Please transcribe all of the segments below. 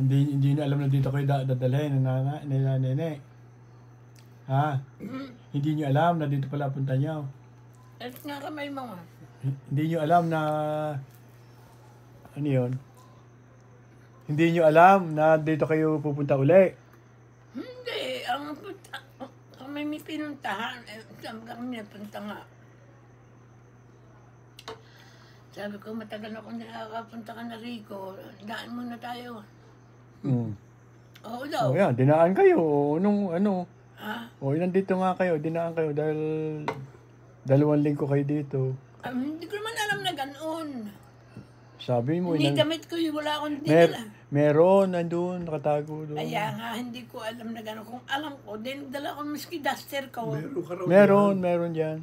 Hindi niyo alam na dito kayo dadalhin nila nene. Ha? Hindi niyo alam na dito pala punta niyo. At nga kamay mga. Hindi niyo alam na ano yun? Hindi niyo alam na dito kayo pupunta uli. Hindi, kami may pinuntahan. Saan kami napunta nga? Sabi ko, matagal ako nakakapunta ka na Rico. Daan muna tayo. Oo daw. O yan, dinaan kayo. Nung ano. Ha? O nandito nga kayo, dinaan kayo dahil 2 linggo kayo dito. Hindi ko naman alam na ganoon. Sabi mo, Hindi damit ko yung wala akong dinala. meron, nandun, nakatago doon. Kaya nga, hindi ko alam na gano'n. Kung alam ko, din dala ko maski duster ko. Meron dyan.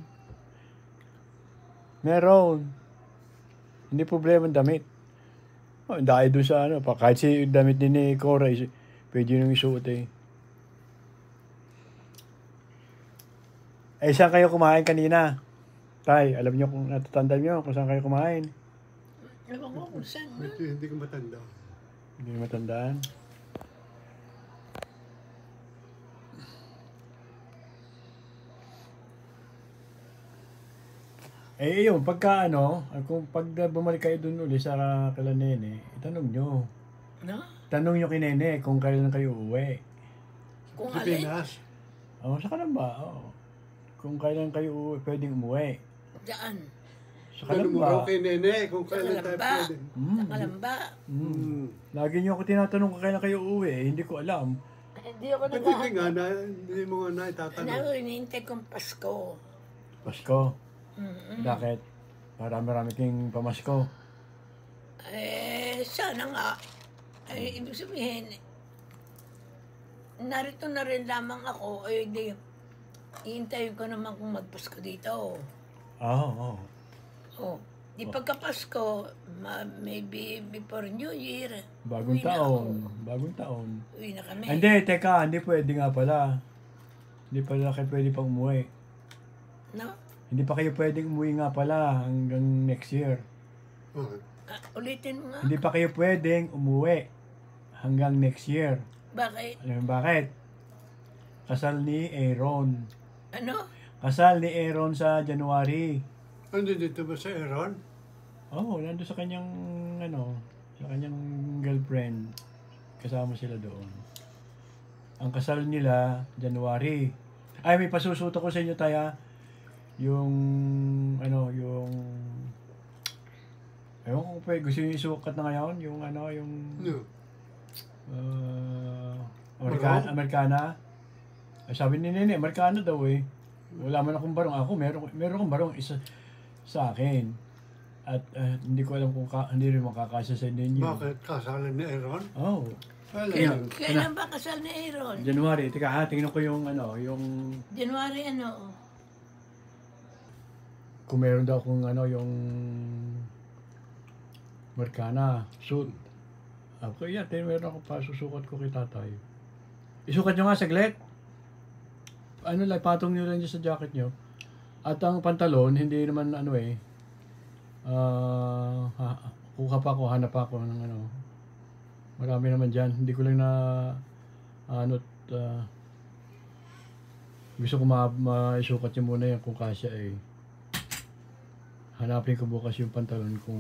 Meron. Hindi problema ang damit. Dahil doon sa ano, kahit si damit din ni Cora, pwede nung isuot eh. Eh, saan kayo kumain kanina? Tay, alam niyo kung natatandaan niyo kung saan kayo kumain? Ewan ko kung saan. Hindi ko matanda. Hindi niyo matandaan. Eh, yun, pagka ano, kung pag bumalik kayo dun uli sa kala Nene, itanong nyo. No? Tanong nyo kay Nene kung kailan kayo uuwi. Kung alin? Pilipinas. Oo, sa Kalamba, oo. Kung kailan kayo pwedeng umuwi. Diyan. Sa Tanong mo Kalamba. raw kay Nene kung Sa kailan tayo Kalamba. pwede. Sa Kalamba. Lagi nyo ako tinatanong kung kailan kayo uuwi. Hindi ko alam. Hindi ako Ba't hindi nga naghahanap. hindi mo nga na Ano itatanong? ako, hinihintay kong Pasko. Pasko. Bakit? Marami kayong pamasko. Sana nga. Ibig sabihin, narito na rin lamang ako. Di, hihintayin ko naman kung magpasko dito. Oo. Oh, di pagka-Pasko, maybe before New Year. Bagong uwi na taon. ako. Bagong taon. Uwi na kami. Hindi, teka. Hindi pwede nga pala. Hindi pala kayo pwede pang umuwi. No? Hindi pa kayo pwedeng umuwi nga pala hanggang next year. Oh, Ulitin mo nga. Hindi pa kayo pwedeng umuwi hanggang next year. Bakit? Alam mo bakit? Kasal ni Aaron. Ano? Kasal ni Aaron sa January. Ano dito ba sa Aaron? Oo, nandun sa kanyang, sa kanyang girlfriend. Kasama sila doon. Ang kasal nila, January. Ay, may pasusuto ko sa inyo, Taya. Yung ewan ko pa, gusto nyo isukat na ngayon? Yung No. Amerikana. Ay, sabi ni Nene, Amerikana daw eh. Wala man akong barong. Ako, meron akong barong isa sa akin. At hindi ko alam kung hindi rin makakasya sa inyo. Bakit? Kasalan ni Aaron? Oh. Kailan ba kasal ni Aaron? January. Teka ha, tingnan ko yung January ano? kung meron daw akong yung Amerikana suit. Ako yan, meron ako pa, susukat ko kay tatay. Isukat nyo nga saglit. Patong nyo lang dyan sa jacket nyo. At ang pantalon, hindi naman kuha pa ako, hanap pa ako ng marami naman dyan. Hindi ko lang na gusto ko maisukat nyo muna yan kung kasya eh. Hanapin ko bukas yung pantalon kung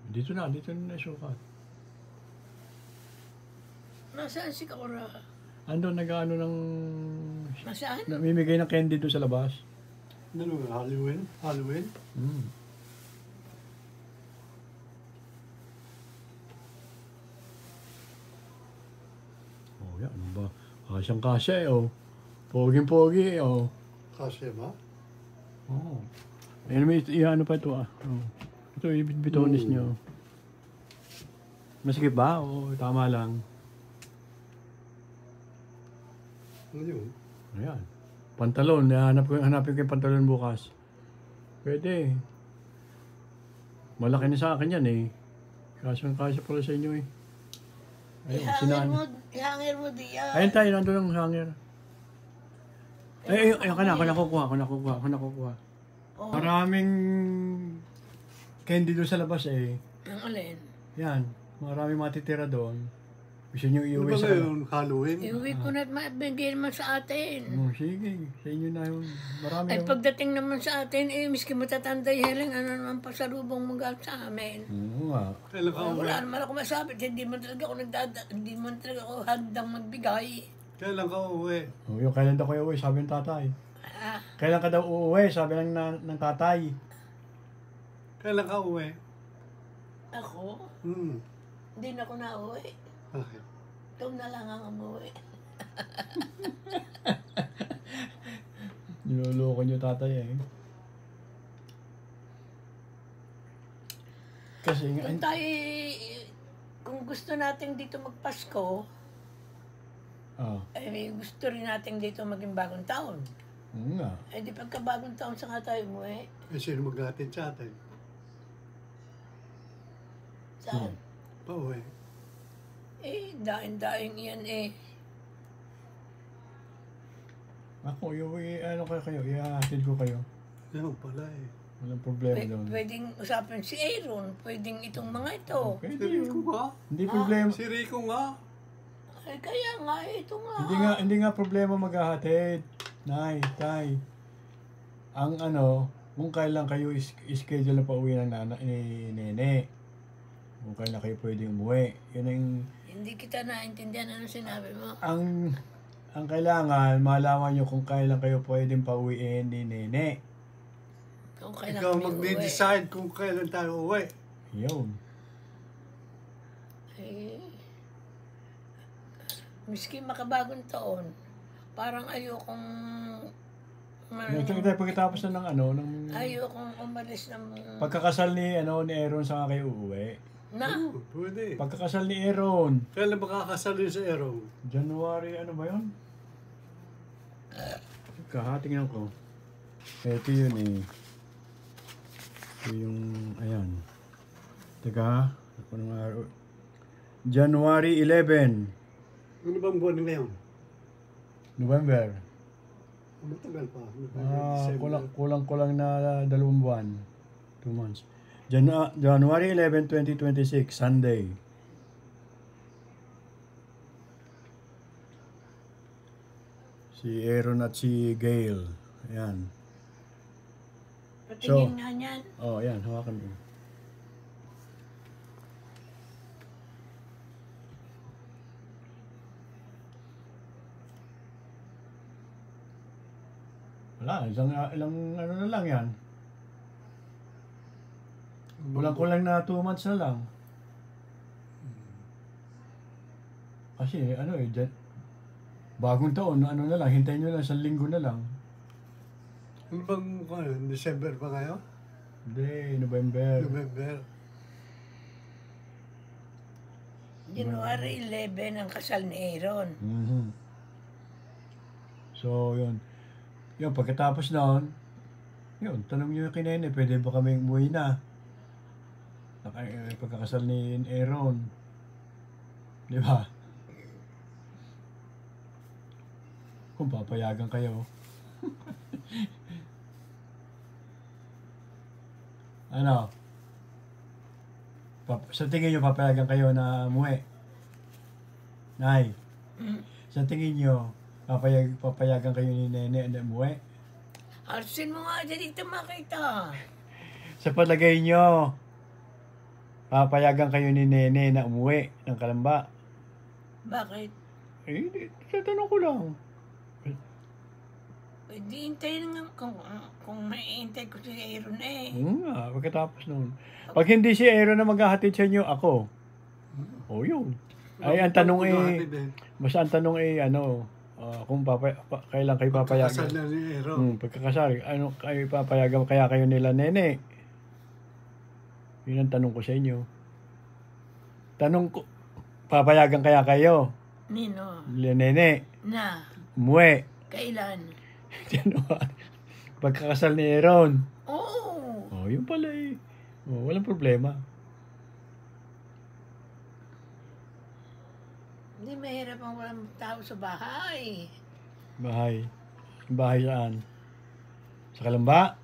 Dito na isukat. Nasaan si Kaura? Ando, nag-ano ng... Nasaan? Namimigay ng candy doon sa labas. Ano nga, Halloween? Halloween? Oh, yan. Ano ba? Kasyang-kasya eh, oh. Poging-pogi eh, oh. Kasi ba? Oh. Ayun, may ano pa ito, ah. Oh. Ito, bitonis nyo. Masikip ba? Oo, tama lang. Ano yun? Ayan. Pantalon. Hanapin ko yung pantalon bukas. Pwede. Malaki na sa akin yan eh. Kasyang-kasya pala sa inyo eh. Ayun, Ihanger mo diyan. ayun tayo, nandun ang hanger. Ay, ako nakukuha. Oo. Maraming candy doon sa labas eh. Ang alin? Yan, maraming matitira doon. Gusto nyo Ano iuwi ba sa... ngayon? Halloween? Iuwi ko na at mabigay naman sa atin. Oh, sige, sa inyo na yun. Marami Ay yun. pagdating naman sa atin, miski matatanda yung Helen, ano naman pasalubong mag sa amin. Oo nga. Kailan ka uwi? Wala naman ako masabi, hindi man talaga ako hindi man talaga ako handang magbigay. Kailan ka uwi? Oh, yung kailan daw kayo uuwi, sabi ng tatay. Ah, Kailan ka daw uuwi, sabi ng tatay. Kailan ka uwi? ako, hindi na ako nauwi. Bakit? Ikaw na lang ang umuwi. Niloloko niyo tatay eh. Kasi nga, Kung tayo, kung gusto natin dito magpasko, eh gusto rin natin dito maging bagong taon. nga. Eh di pagka bagong taon sa nga tayo umuwi. Eh, sino maghatid sa atin? Saan? Pauwi. Eh, daing-daing yan eh. Ako, ano kayo, ihahatid ko kayo. Yan pala eh. Walang problema doon. Pwedeng usapin si Aaron, pwedeng itong mga ito. Pwede Si Rico yun. nga. Hindi problema. Si Rico nga. Ay, kaya nga, ito nga. Hindi nga problema maghahatid. Nay, tay. Ang kung kailan kayo schedule na pauwi ng ni Nene. Kung kailan kayo pwedeng umuwi. Yun ang Hindi kita naintindihan ano sinabi mo. ang kailangan malaman nyo kung kailan kayo pwedeng pauwiin ni Nene. Kung kailan Ikaw kami magde-decide kung kailan tayo uwi. Yun. Eh, miski makabagong taon, parang ayokong Pagkatapos na ng ayokong umalis ng pagkakasal ni Aaron sa kayo uuwi. na. Pwede. Pagkakasal ni Aaron, Kailan ba kakasal yun sa Aaron? January, ano ba yun? Tingnan ko. Ito yun eh. Ito yung, ayan. Teka, ako nung araw. January 11, Ano bang buwan ngayon? November. Matagal pa. December. Kulang na 2 buwan. 2 months. January 11, 2026, Sunday. Si Aaron at si Gail. Ayan. Patingin nga niyan. Oh, ayan. Hawakan mo. Wala. Ilang na lang yan. Kulang na 2 months na lang. Kasi bagong taon, na lang, hintayin nyo lang, 1 linggo na lang. Ano bang December pa ngayon? Hindi, November. November. January 11 ang kasal ni Aaron. Mhm. So, yun. Yun, pagkatapos noon, yun, tanong nyo yung kay Nene, pwede ba kami umuwi na? Pagkakasal ni Aaron. Di ba? Kung papayagan kayo. Ano? Sa tingin nyo, papayagan kayo na umuwi? Nay, sa tingin nyo, papayagan kayo ni Nene na umuwi? Arsin mo nga dito makita. Sa palagay nyo, papayagan kayo ni Nene na umuwi ng Kalamba? Bakit? Eh, tatanong ko lang. Pwede hintayin nga kung maiintay ko si Aaron eh. Nga, pagkatapos noon. Pag hindi si Aaron na maghahatid sa inyo, ako. O yun. Ay, ang tanong basta ang tanong kung kailan kayo papayagan. Kakasal na ni Aaron. Pagkakasal, ano kayo papayagan kaya kayo nila Nene? Yun ang tanong ko sa inyo. Tanong ko, papayagan kaya kayo? Nino, Nila Nene, na, umuwi. kailan? Pagkakasal ni Aaron. Oo. Oh, yun pala eh. Oh, walang problema. Hindi mahirap ang walang tao sa bahay. Bahay. Bahay saan? Sa Kalamba?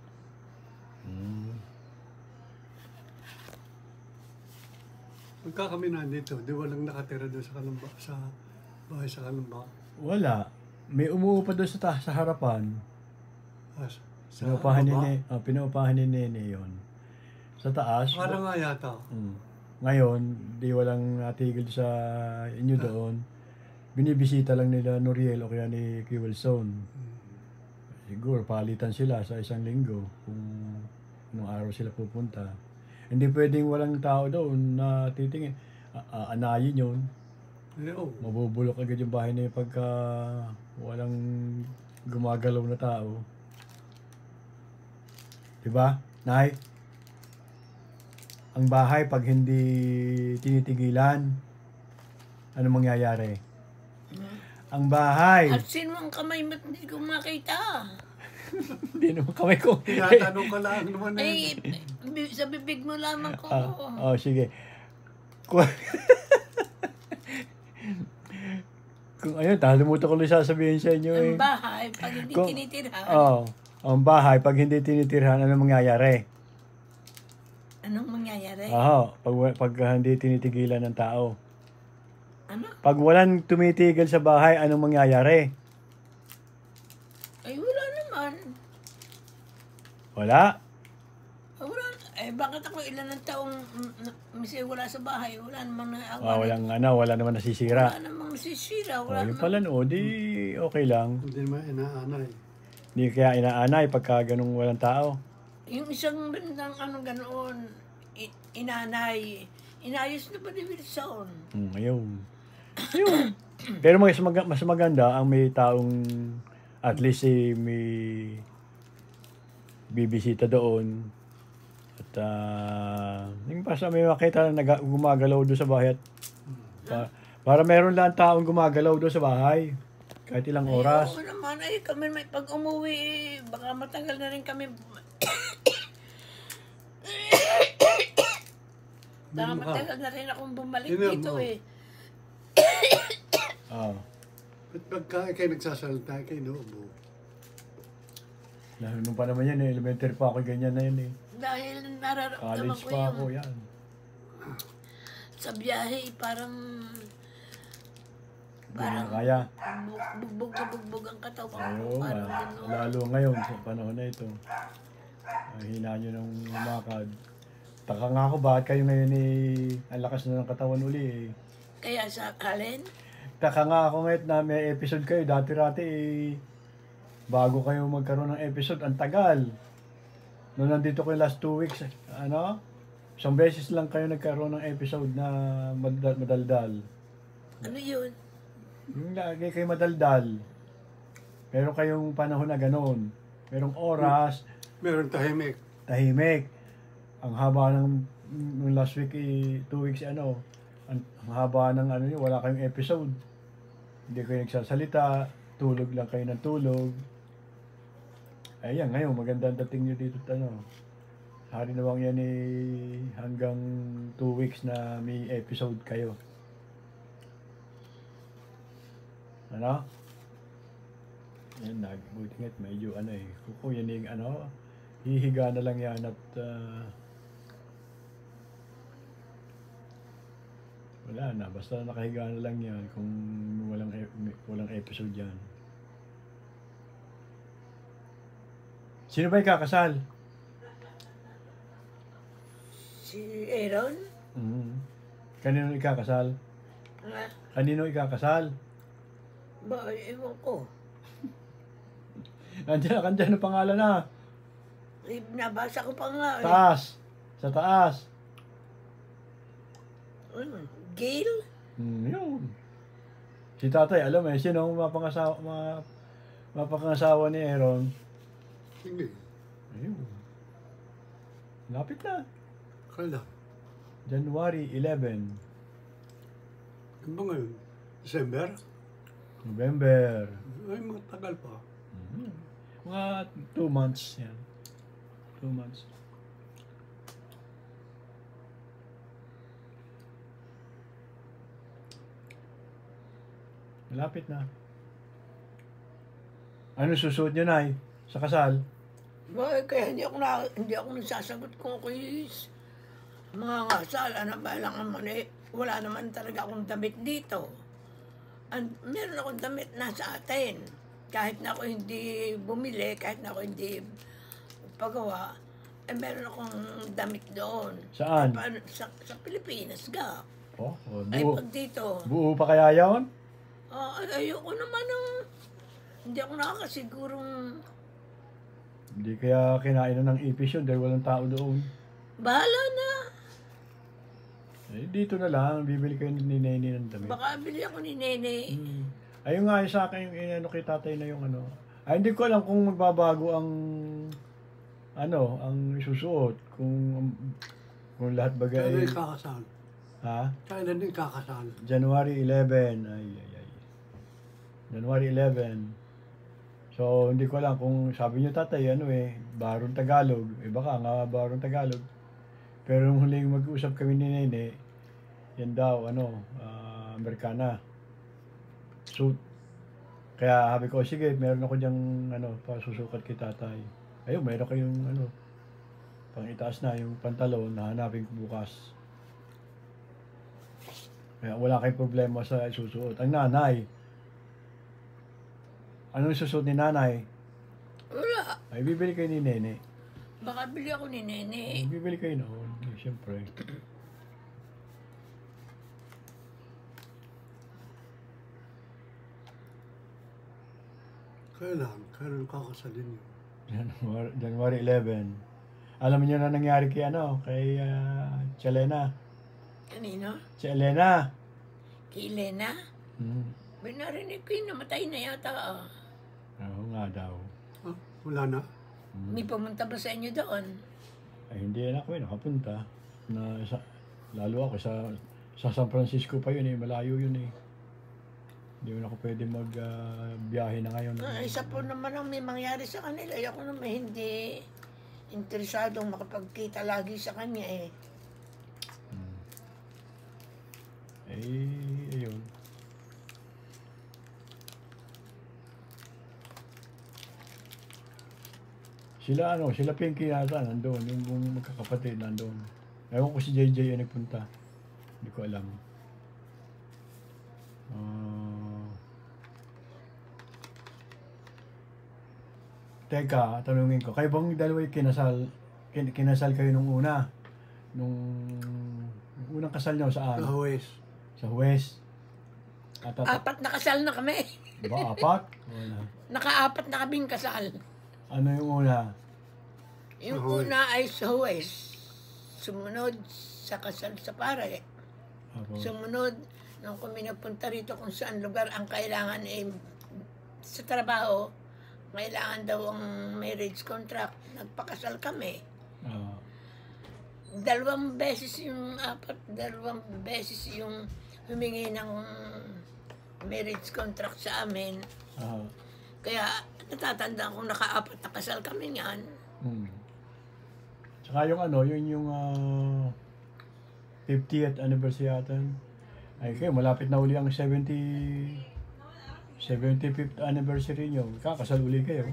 Mm. Pagka kami nandito, di walang nakatira doon sa Kalamba, sa bahay sa Kalamba. Wala. May umuupa doon sa harapan. Ah, sa Pinuupahan baba? pinuupahan ni Nene yun. Sa taas. Parang nga yata. Ngayon, di walang natigil sa inyo doon. Binibisita lang nila Noriel o kaya ni Kiwelson. Siguro palitan sila sa isang linggo kung anong araw sila pupunta. Hindi pwedeng walang tao doon na titingin. Anayin yun. Eh, oh. Mabubulok agad yung bahay na yun pagka walang gumagalaw na tao. Diba, Nay? Ang bahay pag hindi tinitigilan, ano mangyayari? Ang bahay. At sino ang kamay ba't hindi ko makita? Hindi naman kamay ko. Tinatanong ka lang naman Ay, sa bibig mo lamang ko. Sige. Kung, kung ayun, talimutan ko lang sasabihin sa inyo eh. Ang bahay, pag hindi Kung- tinitirhan, Ang bahay, pag hindi tinitirhan, ano mangyayari? anong mangyayari? Pag hindi tinitigilan ng tao. Ano? Pag walang tumitigil sa bahay, anong mangyayari? Ay, wala naman. Wala. Wala. Eh, bakit ako ilan ng taong misi wala sa bahay? Wala namang Wala naman nasisira. Wala namang nasisira. Wala Yun namang... pala no, di okay lang. Hindi naman inaanay. Hindi kaya inaanay pagka ganung walang tao. Yung isang bandang ganoon, inanay, inayos na ba ni Wilson? Ayun. Pero mas maganda ang may taong at least may bibisita doon. At yung basta may makita na gumagalaw doon sa bahay. Para meron lang taong gumagalaw doon sa bahay. Kahit ilang oras. Oo naman, kami may pag umuwi, baka matagal na rin kami. Baka matagal na rin akong bumalik dito eh. Ba't pagka kayo nagsasalita, kayo noobo? Nung pa naman yan elementary pa ako, ganyan na yun eh. Dahil nararamdaman College ko pa yung ako, yan. sa biyahe, parang Hindi na kaya. bugbog na bugbog ang katawan Oo, ko. Parang gano'n. lalo ngayon sa panahon na ito. Ang hina nyo ng lumakad. Taka nga ako, bakit kayo ngayon ang lakas na ng katawan uli eh. Kaya sa alin, Taka nga ako ngayon na may episode kayo. Dati-rati bago kayo magkaroon ng episode, ang tagal. Noong nandito ko yung last 2 weeks, isang beses lang kayo nagkaroon ng episode na madaldal. ano yun? Yung lagi kayo madaldal. Meron kayong panahon na gano'n. Merong oras, Meron tahimik. tahimik. Ang haba ng last week 2 weeks ang haba ng nyo, wala kayong episode. Hindi kayo nagsasalita, tulog lang kayo ng tulog. Ayan, ngayon maganda ang dating nyo dito hari na bang yan hanggang 2 weeks na may episode kayo. Ano? Yan, buti nga't medyo kung yan hihiga na lang yan at wala na, basta nakahiga na lang yan kung walang episode yan. Sino ba ikakasal? Si Aaron? Kanino ikakasal? Kanino ikakasal? Ba, ewan ko. Nandiyan ang pangalan na. Nabasa ko pa nga. Taas. Sa taas. Gail? Yun. Si tatay, alam sino ang mapangasawa ni Aaron? Hindi. Ayun. Lapit na. Kala. January 11. Ano ba ngayon? December? November. Ay, matagal pa. Mga 2 months yan. 2 months. Malapit na. Ano susuot nyo, Nay? Sa kasal? Bakit kaya hindi ako nagsasagot kung ako'y mga ngasal, ano ba lang naman eh, wala naman talaga akong damit dito. Meron akong damit nasa atin. Kahit na ako hindi bumili, kahit na ako hindi pagawa, meron akong damit doon. Saan? Sa Pilipinas ga. Oh, Ay buo. pag dito, Buo pa kaya yun? ayoko naman ng, hindi ako nakakasigurong Hindi kaya kinain ng ipis yun dahil walang tao doon. bahala na. Dito na lang, bibili kayo ni Nene ng damit. Baka bili ako ni Nene. Ayun nga, yung sa akin, yung inano kay tatay na yung ano. Ay, hindi ko alam kung magbabago ang ang susuot. Kung lahat bagay. Kailan yung kakasal? Ha? Kailan yung kakasal? January 11. Ay. January 11. So, hindi ko alam kung sabi niyo tatay, Barong Tagalog. Baka nga Barong Tagalog. Pero nung huling mag-usap kami ni Nene, yan daw, Amerikana. Suit. Kaya sabi ko, sige, meron ako diyang, pasusukat kay tatay. Ayun, meron kayong, pang itaas na yung pantalon na hanapin ko bukas. Kaya wala kayong problema sa isusuot. Ang nanay, anong susuot ni nanay? Wala. Ay, bibili kayo ni Nene. Baka bili ako ni Nene. Bibili kayo noon. Siyempre. Kailan kakasalin yun? January 11. Alam niyo na nangyari kay Chelena. Kanino? Si Elena. Kay Elena? May narinig ko yung namatay na yata. Oo nga daw. Wala na. May pumunta ba sa inyo doon? Ay, hindi na ako nakapunta. Lalo ako sa San Francisco pa yun malayo yun Hindi mo na ako pwede biyahe na ngayon. Isa po naman ang may mangyari sa kanila. Ako naman hindi interesadong makapagkita lagi sa kanya Ayun. Sila Pinky yata nandoon, yung magkakapatid nandoon. Ewan ko si JJ ay nagpunta. Hindi ko alam. Teka, tanungin ko, kayo bang dalawa yung kinasal kayo nung una? Nung unang kasal niyo saan? Sa Huwes. Sa Huwes. Apat na kasal na kami. Diba, 4? Wala. Naka-apat na kaming kasal. Ano yung una? Yung Ahoy. una ay sa Huwes. Sumunod sa kasal sa Pare. Ako. Sumunod, nung kami napunta rito kung saan lugar ang kailangan sa trabaho, kailangan daw ang marriage contract. Nagpakasal kami. Ah, Dalawang beses yung humingi ng marriage contract sa amin. Kaya natatandaan kong naka-apat na kasal kami niyan. Tsaka yung 50th anniversary yata. Ay kayo, malapit na uli ang 75th anniversary nyo. Kakasal uli kayo.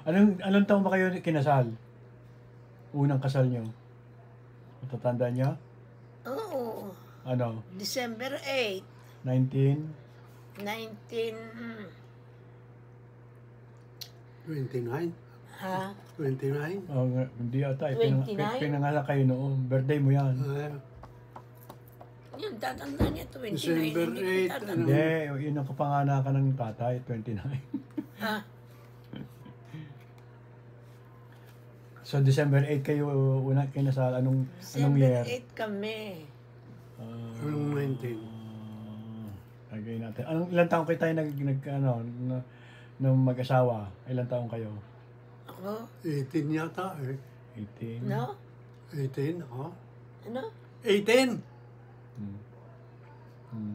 Anong taon ba kayo kinasal? Unang kasal nyo? Matatandaan nyo? Oo. Ano? December 8, 19? 29? Ha? 29? Oh, hindi ata. 29? Pinangalan kayo noon. Birthday mo yan. Yun, tatanda niya 29. December Hindi ko 8, tatanda. Hindi, yun ang kapanganakan ng tatay, 29. Ha? So, December 8 kayo unang kinasal. Anong year? December 8 kami. Anong 19? Lagay natin. Ilang taong kayo tayo nung mag-asawa? Ilang taong kayo? Ako? 18 yata 18? No? 18, ako? Ano? 18!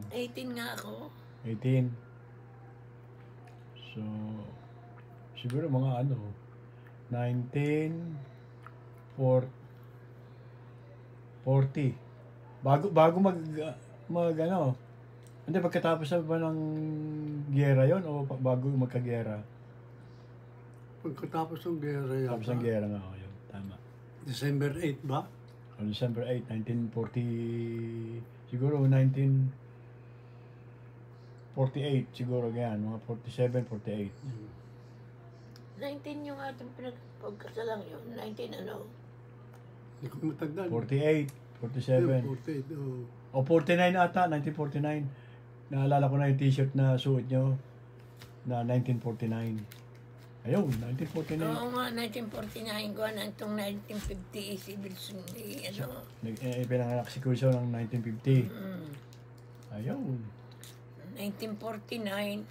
18 nga ako. 18. So, siguro mga 1940. Bago hindi pagkatapos na ba ng giyera yon o bago magkagiyera? Pagkatapos ng gera yata. Tapos ng gera nga, yun. Tama. December 8 ba? On December 8, 1940, siguro 1948, siguro ganyan, mga 47, 48. 19 yung ating pinagpagkasalang yun. 19 ano? Hindi ko matandaan. 48, 47. 48, oh. O 49 ata, 1949. Naalala ko na yung t-shirt na suot nyo na 1949. Ayun, 1949. Oo nga, 1949 ko na itong 1950 si Wilson ano. Pinanganak si Curso ng 1950. Mm, Ayun. 1949,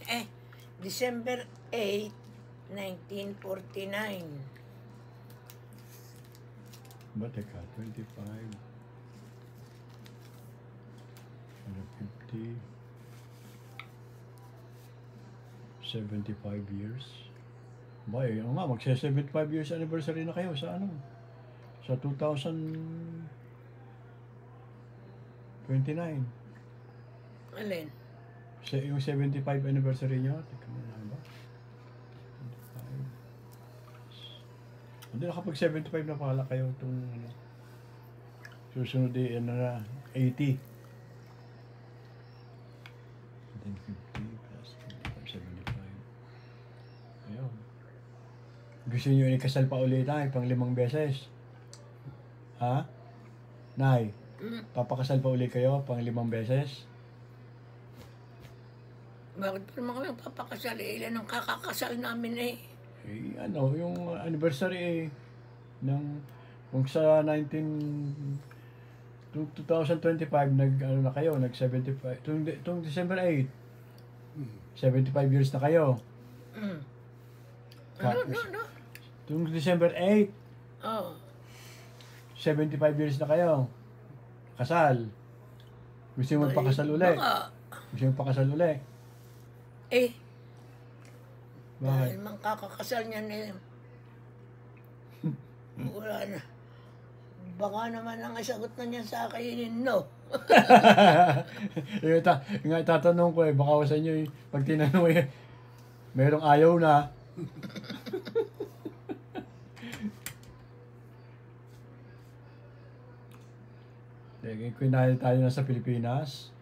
December 8, 1949. Ba, teka, 25. 150. 75 years. Ba, ano nga, magse-75 years anniversary na kayo sa ano? Sa 2029. Alin? Yung 75 anniversary nyo, teka mo na ba? 25. Hindi, nakapag 75 na pala kayo itong ano. Susunod ano na, 80. 150 plus 75. Ayun. Gusto nyo ikasal pa ulit ay pang 5 beses? Ha? Nay, papakasal pa ulit kayo pang 5 beses? Bakit pa naman kami papakasal? Ilan ang kakakasal namin eh. Eh, ano, yung anniversary ng kung sa 2025 ano na kayo, nag 75 tung December 8. 75 years na kayo. Mm. Ka- No. Tung December 8, Oh. 75 years na kayo. Kasal. Gusto mo magpakasal uli? Baka, Gusto mo magpakasal uli? Bakit? dahil mang kakakasal niyan eh. Wala na. Baka naman ang isagot na niyan sa akin, no. Yung nga tatanong ko baka sa inyo pag tinanong merong ayaw na. Kung dahil tayo na sa Pilipinas,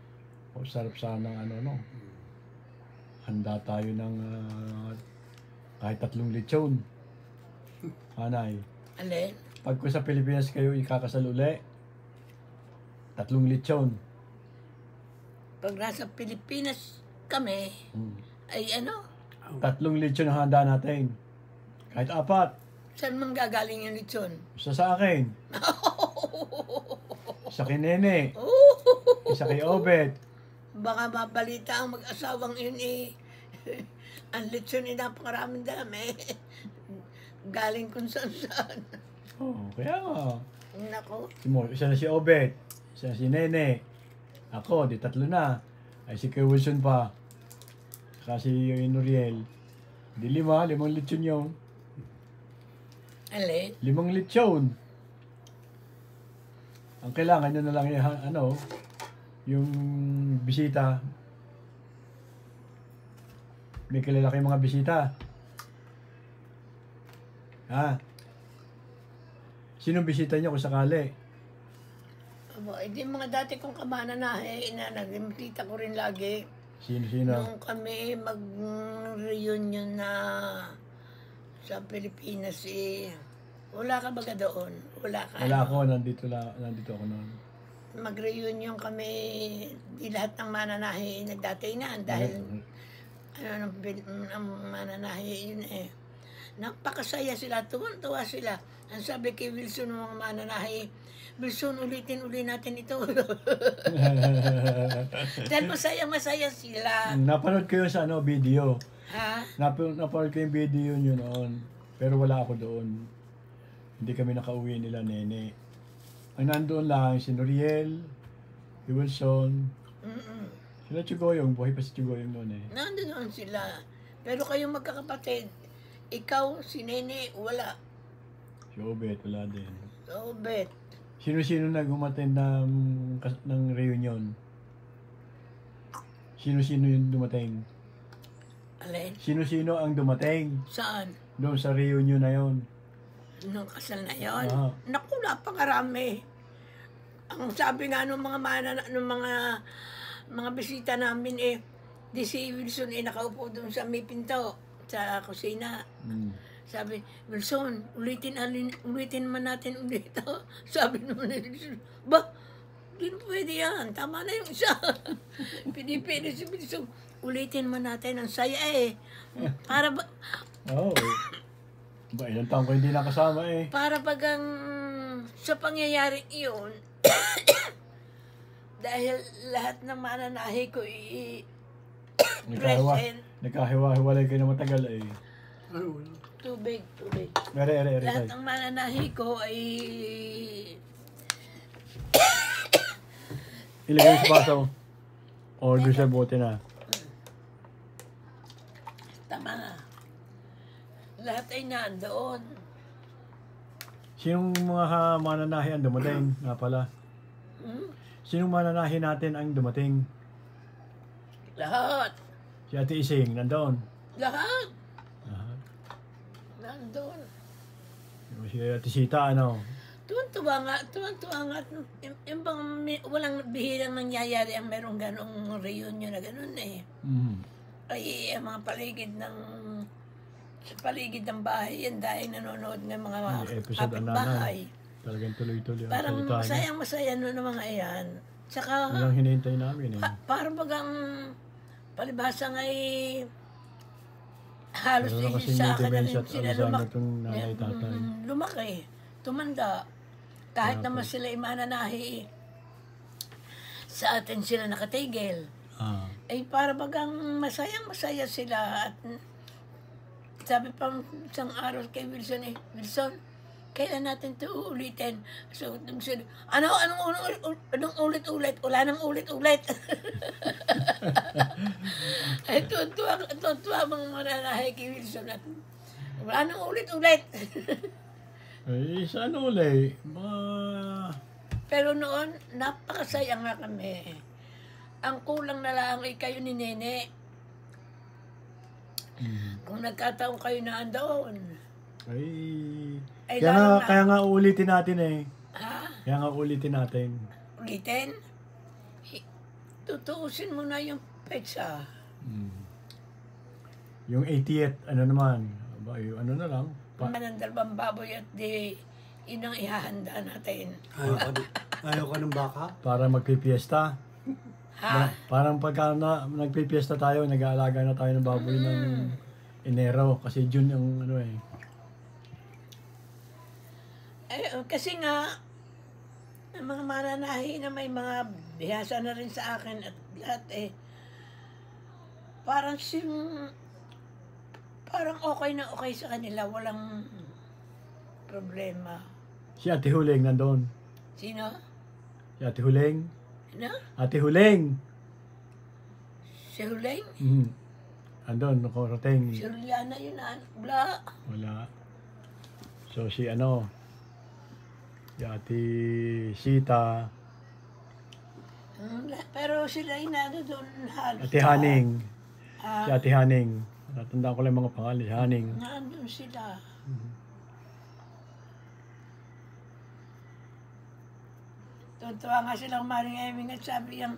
sarap sana ng ano, no? Handa tayo ng kahit 3 lechon. Hanay. Alin? Pag ko sa Pilipinas kayo ikakasal uli, 3 lechon. Pag nasa Pilipinas kami, ay ano? 3 lechon ang handa natin. Kahit 4. Saan man gagaling yung lechon? Isa sa akin. Isa kay Nene. Isa kay Obet. Baka mabalita ang mag-asawang yun eh. Ang lechon ay napakaraming dami. Galing kung saan. Oh, kaya nga. Nako. Isa na si Obet. Isa na si Nene. Ako, di 3 na. Ay si Kuya Wilson pa. Saka si Noriel. Di 5 lechon yun. Alin? 5 lechon. Ang kailangan nyo na lang yung bisita. May kilala kayong mga bisita. Ha? Sinong bisita nyo kung sakali? Aba, hindi mga dati kong kamananahe na nagimplita ko rin lagi. Sino? Nung kami mag-reunion na sa Pilipinas wala ka baga doon? Wala ka? Wala ako, nandito ako noon. Mag-reunion kami, di lahat ng mananahe nagdatay na dahil ang mananahe yun eh. Napakasaya sila, tuwan-tuwa sila. Ang sabi kay Wilson ng mga mananahe, Wilson, ulitin natin ito. Dahil masaya sila. Napanood ko yun sa video. Ha? Napanood ko yung video yun noon. Pero wala ako doon. Hindi kami nakauwi nila, Nene. Ang nandoon lang, si Noriel, si Wilson, sila Chugoyong, buhay pa si Chugoyong noon eh. Nandoon sila. Pero kayong magkakapatid, ikaw, si Nene, wala. Si Obet, wala din. So, bet. Sino-sino nag-umattend ng reunion? Sino-sino yung dumating? Alin? Sino-sino ang dumating Saan? doon sa reunion na yon? Nung kasal na yon? Ah. Naku, napakarami. Ang sabi nga nung mga bisita namin di si Wilson nakaupo doon sa may pinto, sa kusina. Mm. Sabi, Wilson, ulitin man natin ulit. Sabi naman ni Wilson, ba, di na pwede yan. Tama na yung isa. Pinipili si Wilson, ulitin man natin. Ang saya Para ba, Oo. Ba, ilang taon ko hindi nakasama eh. para bagang sa pangyayari iyon, dahil lahat ng mananahi ko present. Nagkahiwa-hiwalay kayo na matagal eh. Ano, wala. Tubig. Ere. Lahat ng mananahi ko ay Ilagay sa baso. O doon sa bote na. tama nga. Lahat ay nandoon. Sinong mga mananahi ang dumating? Nga pala. Hmm? Sinong mananahi natin ang dumating? Lahat. Si Ate Ising, nandoon. Lahat. Aha. Nandoon. Si Ate Sita, ano? Tuwan-tuwa nga. Yung bang walang bihirang nangyayari ang merong ganong reunion na ganon Ay, ang mga sa paligid ng bahay yan dahil nanonood ng mga May episode ang kapitbahay. Talagang tuloy-tuloy ang Parang salita niya. masaya ng mga iyan. Tsaka, Walang hinihintay namin eh. parang bagang palibhasa nga halos Meron na kasi sa may akin na dementia rin at sila Alzheimer itong nanay tatay. lumaki, tumanda. Kahit Kaya naman po. sila mananahi, sa atin sila nakatigil. Ah. Ay para bagang masaya sila at sabi pa isang araw kay Wilson Wilson, kailan natin ito uulitin? So, anong ulit-ulit? Wala nang ulit-ulit. Ay, tuwa mga mananahi kay Wilson at wala nang ulit-ulit. Eh, saan uli? Pero noon, napakasaya nga kami. Ang kulang na lang ay kayo ni Nene. Kung nagkataon kayo na andoon. Ay, lalo na. kaya nga uulitin natin eh. Ha? Kaya nga uulitin natin. Ulitin? Tutuusin mo na yung petsa. Yung 80th, ano naman? Aba, yung ano na lang. Ng dalawang baboy at yun ang ihahanda natin. Ayaw ka ng baka? Para magpipiesta. Ha? Parang pagka nagpipiesta tayo, nag-aalaga na tayo ng baboy ng Enero. Kasi June yung ano eh. Kasi nga, ang mga mananahi na may mga bihasa na rin sa akin at lahat parang okay na okay sa kanila, walang problema. Si Ate Huling nandoon. Sino? Si Ate Huling. Ano? Ate Huling! Si Huleng? Andun, nakarating. Si Juliana yun, wala. Wala. So si ano, si Ate Sita, Pero sila ay doon halos. Ate Haning, si Ah, Ate Haning. Natandaan ko lang yung mga pangalan, si Haning. nandun sila. Tuntua nga silang Maring Eming at sabi yung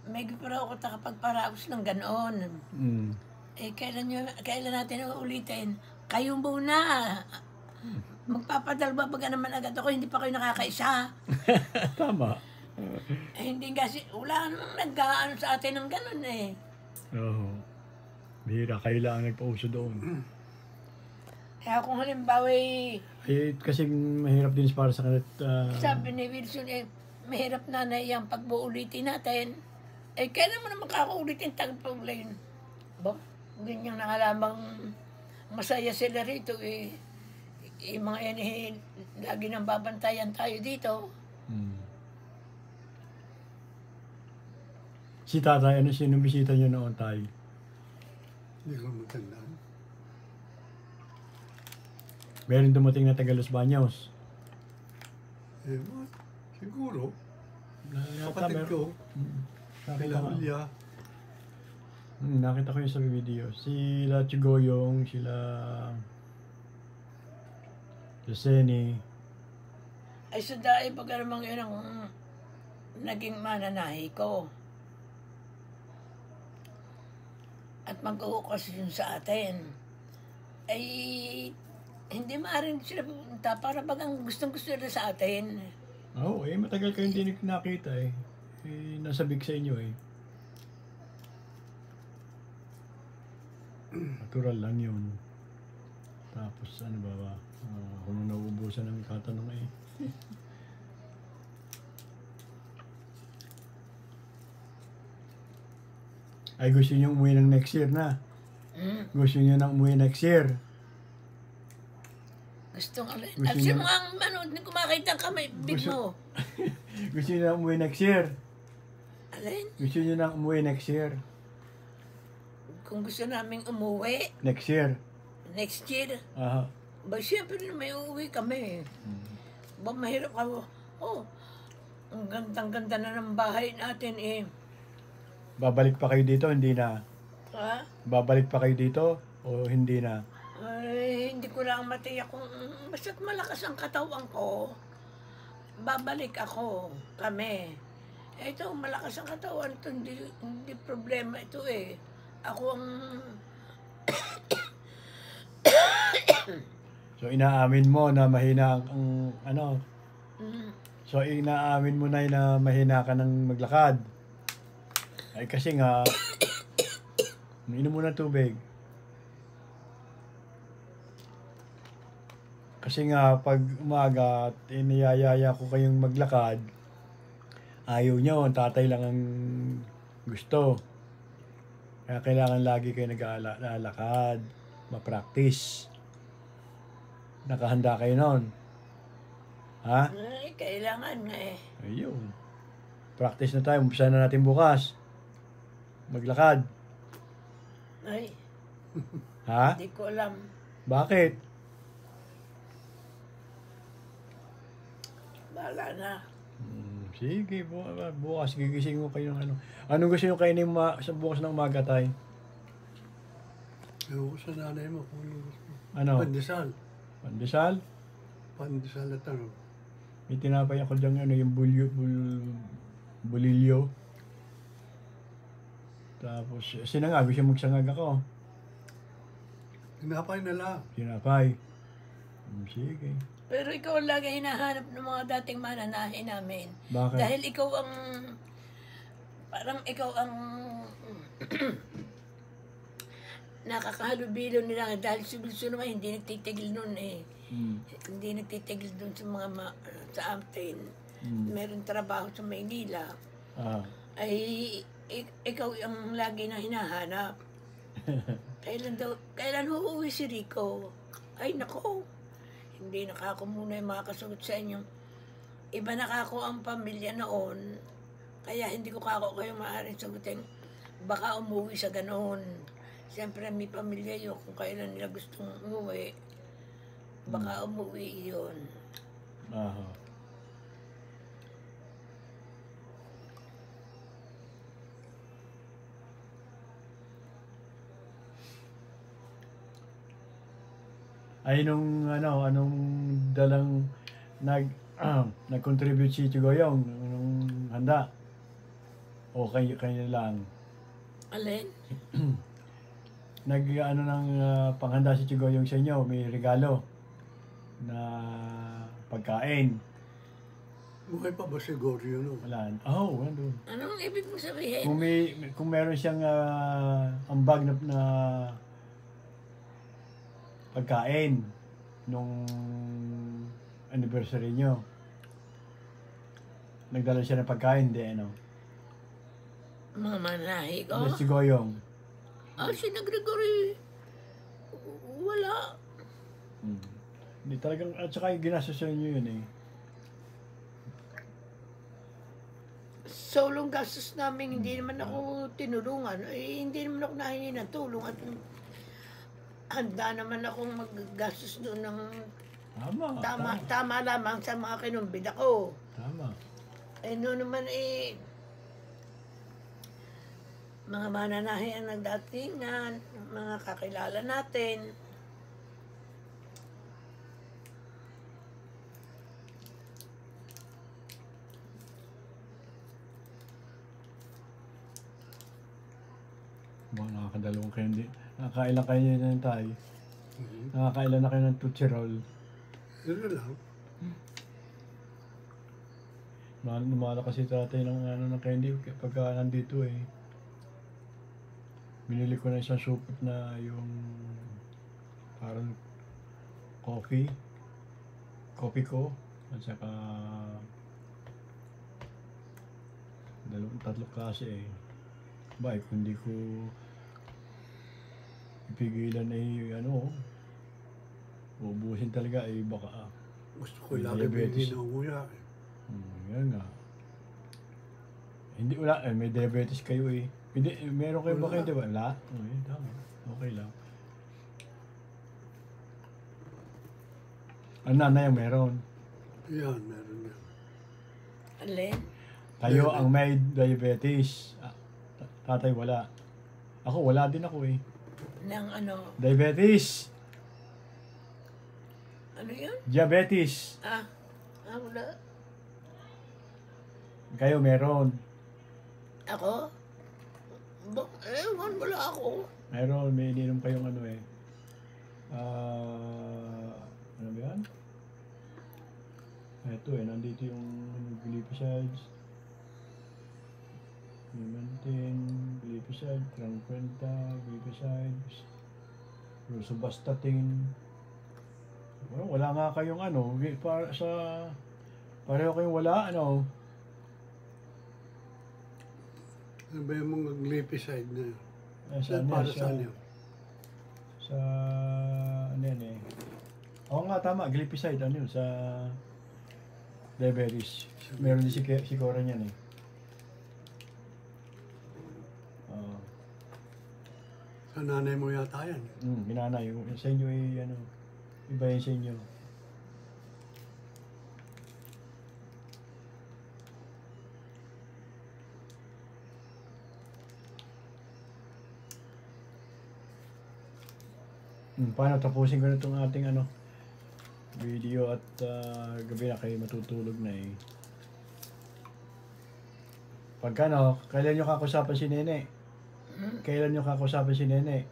may gupura ako takapagparagos ng ganoon. Kailan natin uulitin? Kayo muna. Magpapadalba baga naman agad ako, hindi pa kayo nakakaisa. Tama. Hindi kasi, wala namang nag-aano sa atin ng ganon Oo. Bihira, kayo lang ang nagpauso doon. Kaya kung halimbawa Kasi mahirap din para sa kanila. sabi ni Wilson mahirap na yung pagbuulitin natin. Kailan mo naman kakaulitin tagpaulitin? Ba? Ganyan na nga lamang masaya sila rito yung mga yan lagi nang babantayan tayo dito. Si tatay, ano sinong bisita nyo noon tayo? Hindi ko matandaan. Meron dumating na taga Los Baños. Siguro. Yata Kapatid meron. ko, Sabi kila ko nga. Julia. Nakita ko yun sa video. Sila Chigoyong, sila Seni. Ay sa dahil pag namang yun ang naging mananahi ko. At mag-uukas yun sa atin. Ay hindi maaaring sila pupunta para bagang gustong-gusto nila sa atin. Oo, matagal kayo hindi nakita eh. Nasabik sa inyo eh. Natural lang yun. Tapos ano ba? Kung nauubusan ng katanong eh. Ay gusto niyo umuwi ng next year na. Gusto niyo nang umuwi next year. Gustong alin. Gusto At niya- sino ang manood na kumakita ka may big mo? Gusto niyo nang umuwi next year. Alin? Gusto niyo nang umuwi next year. Kung gusto naming umuwi, Next year. next year, Aha. ba siyempre may uuwi kami. Ba mahirap ako. Oh, ang gandang-ganda na ng bahay natin eh. Babalik pa kayo dito, hindi na. Ha? Babalik pa kayo dito o hindi na. Ay, hindi ko lang matiyak kung basta't malakas ang katawan ko. Babalik ako, kami. Ito, malakas ang katawan ito, hindi problema ito eh. Ako ang So inaamin mo na mahina ang ano. mm, So inaamin mo na mahina ka ng maglakad. Ay kasi nga inom mo ng tubig. Kasi nga pag umaga at iniyayaya ko kayong maglakad, ayaw nyo, ang tatay lang ang gusto. Kaya kailangan lagi kayo nag-aalakad, ma-practice. Nakahanda kayo nun. Ha? ay, kailangan nga eh. Ayun. Practice na tayo. Umpisa na natin bukas. Maglakad. Ay, Ha? hindi ko alam. Bakit? Bahala na. Sige, bukas gigising mo kayo ng ano. Anong gusto nyo kainin sa bukas ng umaga tayo? Ewan ko sa nanay mo kung ano gusto. Ano? Pandesal. Pandesal? Pandesal at ano. May tinapay ako dyan ano, yung bulilyo. Tapos, sinangag. Gusto magsangag ako. Tinapay na lang. Tinapay. Sige. Pero ikaw ang lagi hinahanap ng mga dating mananahi namin. Bakit? Dahil ikaw ang, parang ikaw ang nakakahalubilo nila. Dahil si Wilson naman hindi nagtitigil nun eh. Hindi nagtitigil dun sa mga sa atin. Meron trabaho sa Maynila. Ah. Ay ikaw ang lagi na hinahanap. Kailan uuwi si Rico? Ay nako, hindi nakako muna yung makakasagot sa inyo. Iba nakako ang pamilya noon, kaya hindi ko kako kayo maaaring sagutin. Baka umuwi sa ganoon. Siyempre may pamilya yun, kung kailan nila gustong umuwi, baka umuwi yun. Aha. Ay anong dalang nag-contribute si Chigoyong nung handa? O kayo lang? Alin? Ng panghanda si Chigoyong sa inyo, may regalo na pagkain. Buhay pa ba si Gorio no? Wala. Oh, ano? Anong ibig mong sabihin? Kung meron siyang ambag na pagkain nung anniversary nyo. Nagdala siya ng pagkain, di ano? Mga manahi ko? Si Goyong. Si na Gregory, wala. Hindi talagang, at saka ginastos nyo yun eh. Solong gastos namin, hindi naman ako tinulungan. Hindi naman ako nahingi ng tulong at handa naman akong maggastos doon ng tama lamang sa mga kinumbida ko. Tama. Noon naman mga mananahi ang nagdatingan, mga kakilala natin. Mga nakakadalawang kayo hindi. Nakakailan kayo ng tayo. Nakakailan na kayo ng Tootsie Roll. Yun na lang. Lumala kasi tatay ng ano ng candy pagka nandito eh. Binili ko na isang supot na yung parang coffee ko at saka tatlong klase eh. Ba, kung hindi ko ipigilan ay ano, ubusin talaga ay baka Gusto ko May lagi diabetes. may nguya. yan nga. Hindi wala, may diabetes kayo eh. Hindi, meron kayo ba Wala. kayo, di ba? Wala? Okay, tama. Okay lang. Ang nanay ang meron. Yan, meron yan. Alin? Kayo Meron. ang may diabetes. Tatay wala. Ako wala din ako eh. Ng ano? Diabetes. Ano yun? Diabetes. Wala. Kayo meron. Ako? Wala ako. Meron, may ininom kayong ano eh. Ano ba yan? Ito eh, nandito yung glipizide, Memantine, glipizide, Tranquenta, glipizide, rosuvastatin. Wala nga kayong ano, pareho kayong wala, ano. Ano ba yung mga glipizide na yun? Saan Para yan? saan yun? Sa ano yan eh. Oo nga, tama, glipizide, ano yun, sa diabetes. Meron din si Cora niyan eh. Sa nanay mo yata yan. Ginana, yung sa inyo ay ano, iba yun sa inyo. Paano tapusin ko na itong ating ano, video at gabi na kayo matutulog na eh. Pagka no, kailan nyo kakusapan si Nene? Kailan nyo kakusapan si Nene?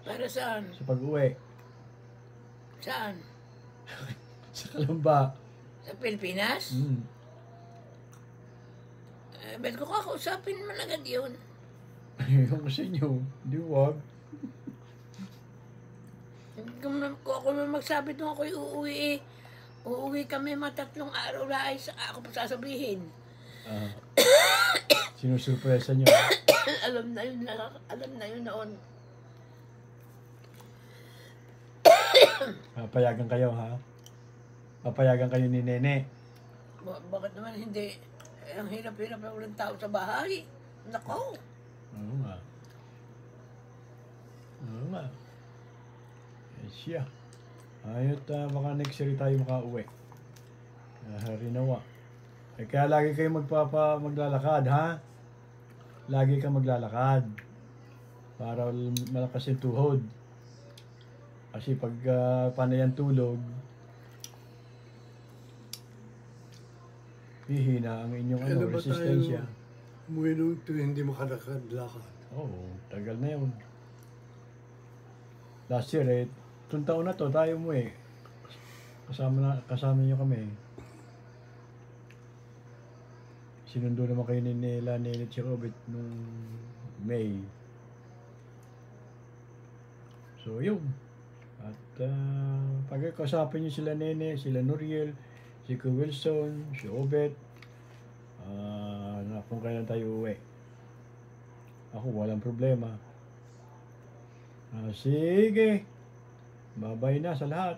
Para saan? Sa pag-uwi? Saan? Sa Kalamba? Sa Pilipinas? Bet ko kakausapin man agad yun. Yung sa inyo, di wag. Kung ako man magsabi nung ako'y uuwi eh. Uuwi kami matatlong araw na ay ako pa sasabihin. Sinusurpresa nyo. Alam na yun noon. Papayagan kayo ha? Papayagan kayo ni Nene. Bakit naman hindi? Ang hirap-hirap na walang tao sa bahay. Nako. Oo nga. Oo nga. Siya. Ayot, baka next year tayo makauwi. Harinawa. Kaya lagi kayo maglalakad, ha? Lagi kang maglalakad. Para malakas yung tuhod. Kasi pag panayan tulog, hihina ang inyong Kailan ba resistensya. tayo umuwi nung hindi makalakad-lakad? Oo, tagal na yun. Last year eh, itong taon na to, tayo mo eh. Kasama niyo kami. Sinundo naman kayo ni Nela, Nene, si Robert nung May. So yun. At pagkakasapin niyo sila Nene, sila Nuriel, si Kuya Wilson, si Obet, na kung kailan tayo uwi. Ako walang problema. Sige. Bye-bye na sa lahat.